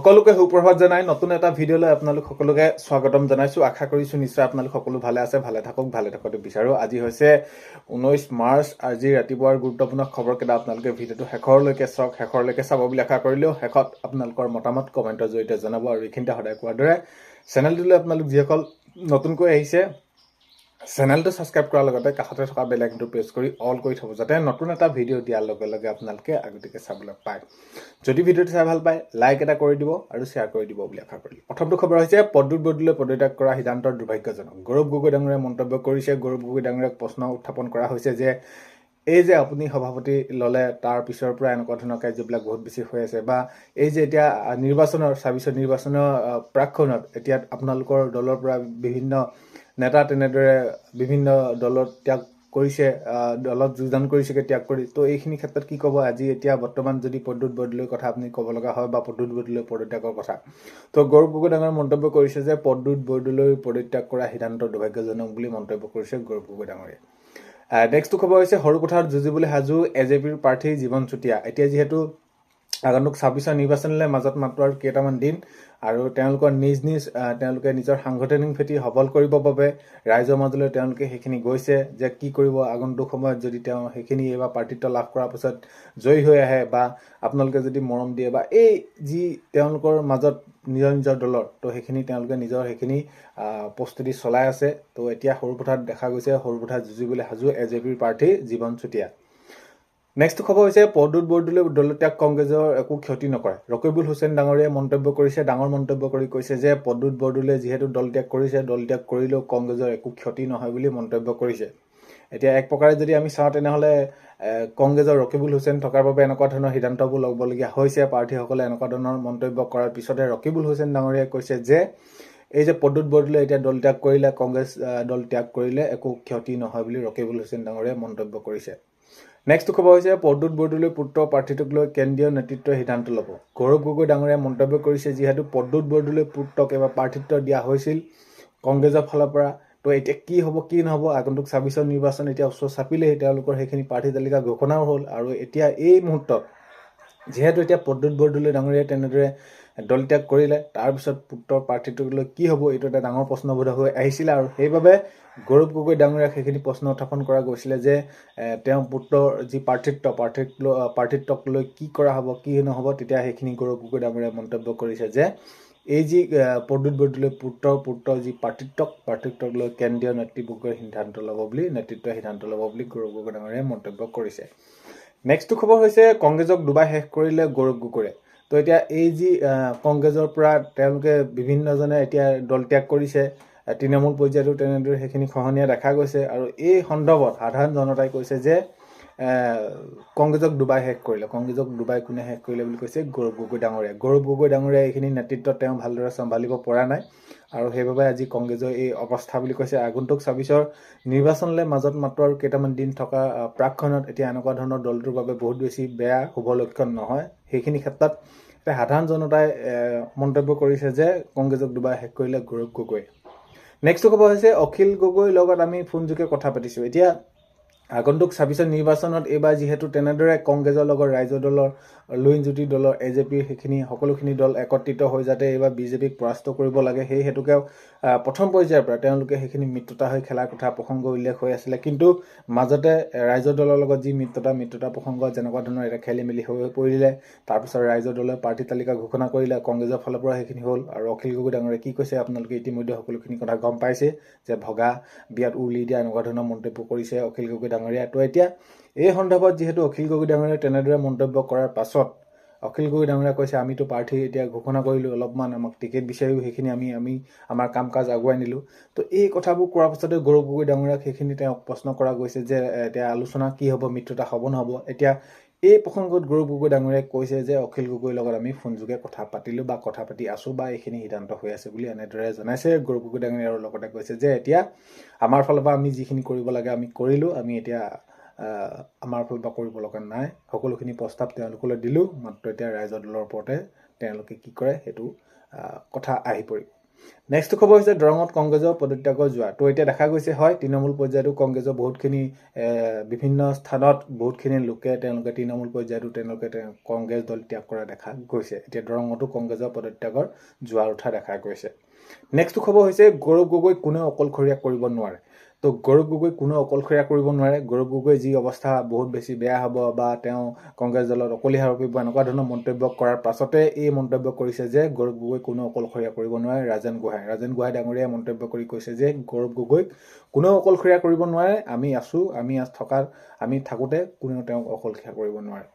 সকলোকে সুপ্ৰভাত জনাই নতুন এটা ভিডিঅ'লৈ আপোনালোক সকলোকে স্বাগতম জনাইছো। আশা কৰিছো নিশ্চয় আপোনালোক সকলো ভালে আছে, ভালে থাকক বিচাৰো। আজি হৈছে 19 মাৰ্চ। আজি ৰাতিপুৱাৰ গুৰুত্বপূৰ্ণ খবৰকেইটা আপোনালোকে ভিডিঅ'টো শেষৰলৈকে চাব বুলি আশা কৰিলেও শেষত আপোনালোকৰ মতামত কমেণ্টৰ জৰিয়তে জনাব। আৰু এইখিনিতে সদায় কোৱাৰ দৰে চেনেলটোলৈ আপোনালোক যিসকল নতুনকৈ আহিছে চেনেলটো সাবস্ক্ৰাইব কৰাৰ লগতে কাষতে থকা বেল আইকনটো প্ৰেছ কৰি অল কৰি থব, যাতে নতুন এটা ভিডিঅ' দিয়াৰ লগে লগে আপোনালোকে আগতীয়াকৈ চাবলৈ পায়। যদি ভিডিঅ'টো চাই ভাল পায় লাইক এটা কৰি দিব আৰু শ্বেয়াৰ কৰি দিব বুলি আশা কৰিলোঁ। প্ৰথমটো খবৰ হৈছে পদুত বৰদলৈ পদত্যাগ কৰা সিদ্ধান্তৰ দুৰ্ভাগ্যজনক। গৌৰৱ গগৈ ডাঙৰীয়াই মন্তব্য কৰিছে। গৌৰৱ গগৈ ডাঙৰীয়াক প্ৰশ্ন উত্থাপন কৰা হৈছে যে এই যে আপুনি সভাপতি ল'লে তাৰ পিছৰ পৰা এনেকুৱা ধৰণৰ কাৰ্যবিলাক বহুত বেছি হৈ আছে, বা এই যে এতিয়া নিৰ্বাচনৰ ২৬ নিৰ্বাচনৰ প্ৰাক্ষণত এতিয়া আপোনালোকৰ দলৰ পৰা বিভিন্ন নেতা তেনেদৰে বিভিন্ন দলত ত্যাগ কৰিছে, দলত যোগদান কৰিছেগে ত্যাগ কৰি। তো এইখিনি ক্ষেত্ৰত কি ক'ব? আজি এতিয়া বৰ্তমান যদি পদুত বৰদলৈৰ কথা আপুনি ক'ব লগা হয় বা পদুত বৰদলৈ পদত্যাগৰ কথা, তো গৌৰৱ গগৈ ডাঙৰীয়াই মন্তব্য কৰিছে যে পদুত বৰদলৈ পদত্যাগ কৰা সিদ্ধান্ত দুৰ্ভাগ্যজনক বুলি মন্তব্য কৰিছে গৌৰৱ গগৈ ডাঙৰীয়াই। নেক্সটটো খবৰ হৈছে সৰু পথাৰত যুঁজিবলৈ সাজু এজেপিৰ প্ৰাৰ্থী জীৱন চুতীয়া। এতিয়া যিহেতু আগন্তুক ২৬ নিৰ্বাচনলৈ মাজত মাত্ৰ আৰু কেইটামান দিন, আৰু তেওঁলোকৰ তেওঁলোকে নিজৰ সাংগঠনিক ভেটি সবল কৰিবৰ বাবে ৰাইজৰ মাজলৈ তেওঁলোকে সেইখিনি গৈছে যে কি কৰিব আগন্তুক সময়ত যদি তেওঁ সেইখিনি এইবাৰ প্ৰাৰ্থিত্ব লাভ কৰাৰ পিছত জয়ী হৈ আহে, বা আপোনালোকে যদি মৰম দিয়ে, বা এই যি তেওঁলোকৰ মাজত নিজৰ দলৰ, তো সেইখিনি তেওঁলোকে সেইখিনি প্ৰস্তুতি চলাই আছে। তো এতিয়া সৰু পথাৰত দেখা গৈছে সৰু পথাৰত যুঁজিবলৈ সাজু এজেপিৰ প্ৰাৰ্থী জীৱন চুতীয়া। নেক্সট খবৰ হৈছে পদুত বৰদলৈ দলত্যাগ কংগ্ৰেছৰ একো ক্ষতি নকৰে। ৰকিবুল হুছেইন ডাঙৰীয়াই মন্তব্য কৰিছে, ডাঙৰ মন্তব্য কৰি কৈছে যে পদুত বৰদলৈ যিহেতু দলত্যাগ কৰিছে, দলত্যাগ কৰিলেও কংগ্ৰেছৰ একো ক্ষতি নহয় বুলি মন্তব্য কৰিছে। এতিয়া এক প্ৰকাৰে যদি আমি চাওঁ তেনেহ'লে কংগ্ৰেছৰ ৰকিবুল হুছেইন থকাৰ বাবে এনেকুৱা ধৰণৰ সিদ্ধান্তবোৰ ল'বলগীয়া হৈছে। প্ৰাৰ্থীসকলে এনেকুৱা ধৰণৰ মন্তব্য কৰাৰ পিছতে ৰকিবুল হুছেইন ডাঙৰীয়াই কৈছে যে এই যে পদুত বৰদলৈ এতিয়া দল ত্যাগ কৰিলে, কংগ্ৰেছ দল ত্যাগ কৰিলে একো ক্ষতি নহয় বুলি ৰকিবুল হুছেইন ডাঙৰীয়াই মন্তব্য কৰিছে। নেক্সট খবৰ হৈছে পদুত বৰদলৈ পুত্ৰ প্ৰাৰ্থীটোক লৈ কেন্দ্ৰীয় নেতৃত্বই সিদ্ধান্ত ল'ব। গৌৰৱ গগৈ ডাঙৰীয়াই মন্তব্য কৰিছে যিহেতু পদুত বৰদলৈ পুত্ৰক এবাৰ প্ৰাৰ্থিত্ব দিয়া হৈছিল কংগ্ৰেছৰ ফালৰ পৰা, তো এতিয়া কি হ'ব কি নহ'ব আগন্তুক ২৬ নিৰ্বাচন এতিয়া ওচৰ চাপিলেই, তেওঁলোকৰ সেইখিনি প্ৰাৰ্থী তালিকা ঘোষণাও হ'ল। আৰু এতিয়া এই মুহূৰ্তত যিহেতু এতিয়া পদুত বৰদলৈ ডাঙৰীয়াই তেনেদৰে দলত্যাগ কৰিলে, তাৰপিছত পুত্ৰৰ প্ৰাৰ্থীটোক লৈ কি হ'ব এইটো এটা ডাঙৰ প্ৰশ্নবোধক হৈ আহিছিলে। আৰু সেইবাবে গৌৰৱ গগৈ ডাঙৰীয়াক সেইখিনি প্ৰশ্ন উত্থাপন কৰা গৈছিলে যে তেওঁ পুত্ৰৰ যি প্ৰাৰ্থিত্বক লৈ কি কৰা হ'ব কি নহ'ব। তেতিয়া সেইখিনি গৌৰৱ গগৈ ডাঙৰীয়াই মন্তব্য কৰিছে যে এই যি পদুত বৰদলৈ পুত্ৰৰ যি প্ৰাৰ্থিত্বক লৈ কেন্দ্ৰীয় নেতৃত্বই সিদ্ধান্ত ল'ব বুলি গৌৰৱ গগৈ ডাঙৰীয়াই মন্তব্য কৰিছে। নেক্সটটো খবৰ হৈছে কংগ্ৰেছক ডুবাই শেষ কৰিলে গৌৰৱ গগৈয়ে। তো এতিয়া এই যি কংগ্ৰেছৰ পৰা তেওঁলোকে বিভিন্নজনে এতিয়া দল ত্যাগ কৰিছে, তৃণমূল পৰ্যায়তো তেনেদৰে সেইখিনি খহনীয়া দেখা গৈছে। আৰু এই সন্দৰ্ভত সাধাৰণ জনতাই কৈছে যে কংগ্ৰেছক ডুবাই শেষ কৰিলে। কংগ্ৰেছক ডুবাই কোনে শেষ কৰিলে বুলি কৈছে গৌৰৱ গগৈ ডাঙৰীয়াই। গৌৰৱ গগৈ ডাঙৰীয়াই এইখিনি নেতৃত্বত তেওঁ ভালদৰে চম্ভালিব পৰা নাই, আৰু সেইবাবে আজি কংগ্ৰেছৰ এই অৱস্থা বুলি কৈছে। আগন্তুক ২৬ নিৰ্বাচনলৈ মাজত মাত্ৰ আৰু কেইটামান দিন থকা প্ৰাক্ষণত এতিয়া এনেকুৱা ধৰণৰ দলটোৰ বাবে বহুত বেছি বেয়া শুভ লক্ষণ নহয়। সেইখিনি ক্ষেত্ৰত এতিয়া সাধাৰণ জনতাই মন্তব্য কৰিছে যে কংগ্ৰেছক ডুবাই শেষ কৰিলে গৌৰৱ গগৈ। নেক্সট খবৰ হৈছে অখিল গগৈৰ লগত আমি ফোনযোগে কথা পাতিছোঁ। এতিয়া আগন্তুক ২৬ নিৰ্বাচনত এইবাৰ যিহেতু তেনেদৰে কংগ্ৰেছৰ লগত ৰাইজৰ দলৰ লুইনজ্যোতি দলৰ এজেপিৰ সেইখিনি সকলোখিনি দল একত্ৰিত হৈ যাতে এইবাৰ বিজেপিক পৰাস্ত কৰিব লাগে, সেই হেতুকে প্ৰথম পৰ্যায়ৰ পৰা তেওঁলোকে সেইখিনি মিত্ৰতা হৈ খেলাৰ কথা প্ৰসংগ উল্লেখ হৈ আছিলে। কিন্তু মাজতে ৰাইজৰ দলৰ লগত যি মিত্ৰতা প্ৰসংগ যেনেকুৱা ধৰণৰ এটা খেলি মেলি হৈ পৰিলে, তাৰপিছত ৰাইজৰ দলে প্ৰাৰ্থী তালিকা ঘোষণা কৰিলে, কংগ্ৰেছৰ ফালৰ পৰা সেইখিনি হ'ল। আৰু অখিল গগৈ ডাঙৰীয়াই কি কৈছে আপোনালোকে ইতিমধ্যে সকলোখিনি কথা গম পাইছে যে ভগা বিয়াত উৰুলি দিয়া এনেকুৱা ধৰণৰ মন্তব্য কৰিছে অখিল গগৈ ডাঙৰীয়াই। তো এতিয়া এই সন্দৰ্ভত যিহেতু অখিল গগৈ ডাঙৰীয়াই তেনেদৰে মন্তব্য কৰাৰ পাছত অখিল গগৈ ডাঙৰীয়াই কৈছে আমিতো প্ৰাৰ্থী এতিয়া ঘোষণা কৰিলোঁ, অলপমান আমাক টিকেট বিচাৰিও সেইখিনি আমি আমাৰ কাম কাজ আগুৱাই নিলোঁ। তো এই কথাবোৰ কোৱাৰ পাছতে গৌৰৱ গগৈ ডাঙৰীয়াক সেইখিনি তেওঁক প্ৰশ্ন কৰা গৈছে যে এতিয়া আলোচনা কি হ'ব, মিত্ৰতা হ'ব নহ'ব। এতিয়া এই প্ৰসংগত গৌৰৱ গগৈ ডাঙৰীয়াই কৈছে যে অখিল গগৈৰ লগত আমি ফোনযোগে কথা পাতিলোঁ বা কথা পাতি আছোঁ বা এইখিনি সিদ্ধান্ত হৈ আছে বুলি এনেদৰে জনাইছে গৌৰৱ গগৈ ডাঙৰীয়াই। আৰু লগতে কৈছে যে এতিয়া আমাৰ ফালৰ পৰা আমি যিখিনি কৰিব লাগে আমি কৰিলোঁ, আমি এতিয়া আমাৰ ফালৰ পৰা কৰিব লগা নাই। সকলোখিনি প্ৰস্তাৱ তেওঁলোকলৈ দিলোঁ, মাত্ৰ এতিয়া ৰাইজৰ দলৰ ওপৰতে তেওঁলোকে কি কৰে সেইটো কথা আহি পৰিব। নেক্সট খবৰ হৈছে দৰঙত কংগ্ৰেছৰ পদত্যাগৰ যোৱা। তো এতিয়া দেখা গৈছে হয় তৃণমূল পৰ্যায়তো কংগ্ৰেছৰ বহুতখিনি বিভিন্ন স্থানত বহুতখিনি লোকে তেওঁলোকে তৃণমূল পৰ্যায়তো তেওঁলোকে কংগ্ৰেছ দল ত্যাগ কৰা দেখা গৈছে। এতিয়া দৰঙতো কংগ্ৰেছৰ পদত্যাগৰ জোৱাৰ উঠা দেখা গৈছে। নেক্সট খবৰ হৈছে গৌৰৱ গগৈ কোনেও অকলশৰীয়া কৰিব নোৱাৰে। তো গৌৰৱ গগৈ কোনেও অকলশৰীয়া কৰিব নোৱাৰে। গৌৰৱ গগৈ যি অৱস্থা বহুত বেছি বেয়া হ'ব বা তেওঁ কংগ্ৰেছ দলত অকলীয়া হ'ব এনেকুৱা ধৰণৰ মন্তব্য কৰাৰ পাছতে এই মন্তব্য কৰিছে যে গৌৰৱ গগৈ কোনেও অকলশৰীয়া কৰিব নোৱাৰে। ৰাজেন গোহাঁই ডাঙৰীয়াই মন্তব্য কৰি কৈছে যে গৌৰৱ গগৈক কোনেও অকলশৰীয়া কৰিব নোৱাৰে। আমি থাকোঁতে কোনেও তেওঁক অকলশৰীয়া কৰিব নোৱাৰে।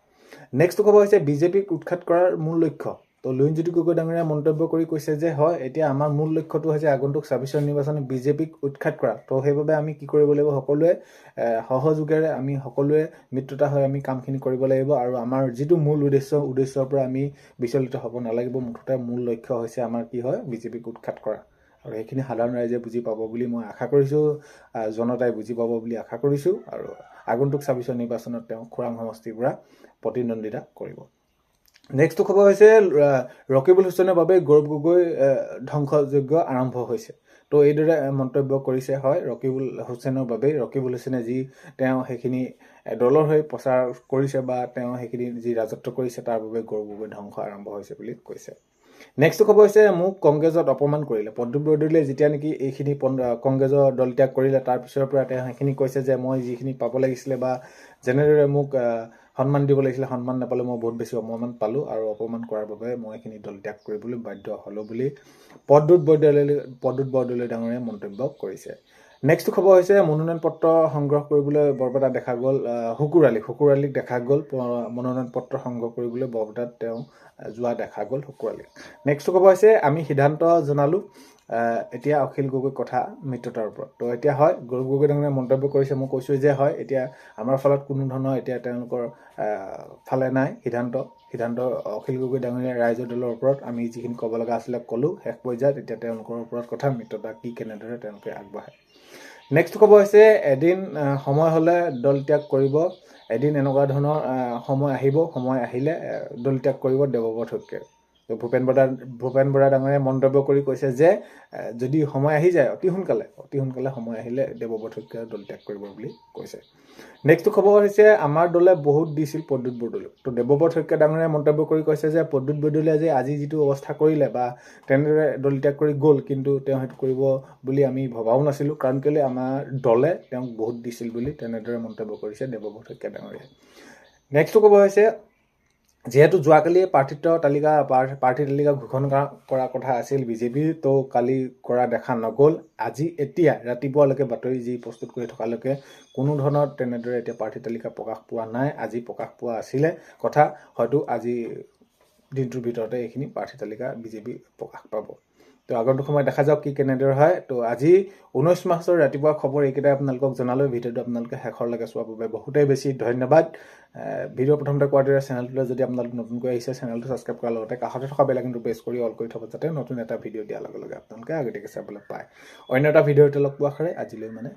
নেক্সট খবৰ হৈছে বিজেপিক উৎখাত কৰাৰ মূল লক্ষ্য। তো লুৰিণজ্যোতি গগৈ ডাঙৰীয়াই মন্তব্য কৰি কৈছে যে হয় এতিয়া আমাৰ মূল লক্ষ্যটো হৈছে আগন্তুক ২৬ নিৰ্বাচনত বিজেপিক উৎখাত কৰা। তো সেইবাবে আমি কি কৰিব লাগিব, সকলোৱে সহযোগেৰে আমি সকলোৱে মিত্ৰতা হৈ আমি কামখিনি কৰিব লাগিব আৰু আমাৰ যিটো মূল উদ্দেশ্যৰ পৰা আমি বিচলিত হ'ব নালাগিব। মুঠতে মূল লক্ষ্য হৈছে আমাৰ কি হয় বিজেপিক উৎখাত কৰা আৰু সেইখিনি সাধাৰণ ৰাইজে বুজি পাব বুলি মই আশা কৰিছোঁ, জনতাই বুজি পাব বুলি আশা কৰিছোঁ আৰু আগন্তুক ২৬ নিৰ্বাচনত তেওঁ খোৰাং সমষ্টিৰ পৰা প্ৰতিদ্বন্দ্বিতা কৰিব। নেক্সট খবৰ হৈছে ৰকিবুল হুছেইনৰ বাবে গৌৰৱ গগৈ ধ্বংসযজ্ঞ আৰম্ভ হৈছে। তো এইদৰে মন্তব্য কৰিছে হয় ৰকিবুল হুছেইনৰ বাবেই, ৰকিবুল হুছেইনে যি তেওঁ সেইখিনি দলৰ হৈ প্ৰচাৰ কৰিছে বা তেওঁ সেইখিনি যি ৰাজত্ব কৰিছে তাৰ বাবে গৌৰৱ গগৈ ধ্বংস আৰম্ভ হৈছে বুলি কৈছে। নেক্সট খবৰ হৈছে মোক কংগ্ৰেছত অপমান কৰিলে। প্ৰদ্যুৎ বৰদলৈয়ে যেতিয়া নেকি এইখিনি কংগ্ৰেছৰ দল ত্যাগ কৰিলে তাৰ পিছৰ পৰা তেওঁ সেইখিনি কৈছে যে মই যিখিনি পাব লাগিছিলে বা যেনেদৰে মোক সন্মান দিব লাগিছিলে সন্মান নাপালোঁ, মই বহুত বেছি অপমান পালোঁ আৰু অপমান কৰাৰ বাবে মই এইখিনি দল ত্যাগ কৰিবলৈ বাধ্য হ'লোঁ বুলি প্ৰদ্যুৎ বৰদলৈ ডাঙৰীয়াই মন্তব্য কৰিছে। নেক্সট খবৰ হৈছে মনোনয়ন পত্ৰ সংগ্ৰহ কৰিবলৈ বৰপেটাত দেখা গ'ল শুকুৰালীক দেখা গ'ল মনোনয়ন পত্ৰ সংগ্ৰহ কৰিবলৈ বৰপেটাত তেওঁ যোৱা দেখা গ'ল শুকুৰালীক। নেক্সট খবৰ হৈছে আমি সিদ্ধান্ত জনালোঁ এতিয়া অখিল গগৈ কথা মিত্ৰতাৰ ওপৰত। তো এতিয়া হয় গৌৰৱ গগৈ ডাঙৰীয়াই মন্তব্য কৰিছে, মই কৈছোঁ যে হয় এতিয়া আমাৰ ফালত কোনো ধৰণৰ এতিয়া তেওঁলোকৰ ফালে নাই সিদ্ধান্ত অখিল গগৈ ডাঙৰীয়া ৰাইজৰ দলৰ ওপৰত আমি যিখিনি ক'ব লগা আছিলে ক'লোঁ শেষ পৰ্যায়ত। এতিয়া তেওঁলোকৰ ওপৰত কথা মিত্ৰতা কি কেনেদৰে তেওঁলোকে আগবঢ়ায়। নেক্সট খবৰ হৈছে এদিন সময় হ'লে দল ত্যাগ কৰিব, এদিন এনেকুৱা ধৰণৰ সময় আহিব, সময় আহিলে দল ত্যাগ কৰিব দেৱব্ৰত শইকীয়াই। তো ভূপেন বৰা ডাঙৰীয়াই মন্তব্য কৰি কৈছে যে যদি সময় আহি যায় অতি সোনকালে সময় আহিলে দেৱব্ৰত শইকীয়াই দল ত্যাগ কৰিব বুলি কৈছে। নেক্সট খবৰ হৈছে আমাৰ দলে বহুত দিছিল প্ৰদ্যুৎ বৰদলৈক। তো দেৱব্ৰত শইকীয়া ডাঙৰীয়াই মন্তব্য কৰি কৈছে যে প্ৰদ্যুৎ বৰদলৈয়ে যে আজি যিটো অৱস্থা কৰিলে বা তেনেদৰে দল ত্যাগ কৰি গ'ল কিন্তু তেওঁ সেইটো কৰিব বুলি আমি ভবাও নাছিলোঁ, কাৰণ কেলৈ আমাৰ দলে তেওঁক বহুত দিছিল বুলি তেনেদৰে মন্তব্য কৰিছে দেৱব্ৰত শইকীয়া ডাঙৰীয়াই। নেক্সট খবৰ হৈছে যিহেতু যোৱাকালি প্ৰাৰ্থী তালিকা ঘোষণা কৰা কথা আছিল বিজেপিৰ, তো কালি কৰা দেখা নগ'ল। এতিয়া ৰাতিপুৱালৈকে বাতৰি যি প্ৰস্তুত কৰি থকালৈকে কোনো ধৰণৰ তেনেদৰে এতিয়া প্ৰাৰ্থী তালিকা প্ৰকাশ পোৱা নাই। আজি প্ৰকাশ পোৱা আছিলে কথা, হয়তো আজি দিনটোৰ ভিতৰতে এইখিনি প্ৰাৰ্থী তালিকা বিজেপি প্ৰকাশ পাব। তো আগন্তুক সময়ত দেখা যাওক কি কেনেদৰে হয়। তো আজি 19 মাৰ্চৰ ৰাতিপুৱা খবৰ এইকেইটাই আপোনালোকক জনালোঁ। ভিডিঅ'টো আপোনালোকে শেষৰলৈকে চোৱাৰ বাবে বহুতেই বেছি ধন্যবাদ। ভিডিঅ' প্ৰথমতে কোৱাৰ দৰে চেনেলটোলৈ যদি আপোনালোক নতুনকৈ আহিছে চেনেলটো ছাবস্ক্ৰাইব কৰাৰ লগতে কাষতে থকা বেল আইকনটো প্ৰেছ কৰি অল কৰি থ'ব, যাতে নতুন এটা ভিডিঅ' দিয়াৰ লগে লগে আপোনালোকে আগতীয়াকৈ চাবলৈ পায়। অন্য এটা ভিডিঅ'তে লগ পোৱা আশাৰে আজিলৈ বাই।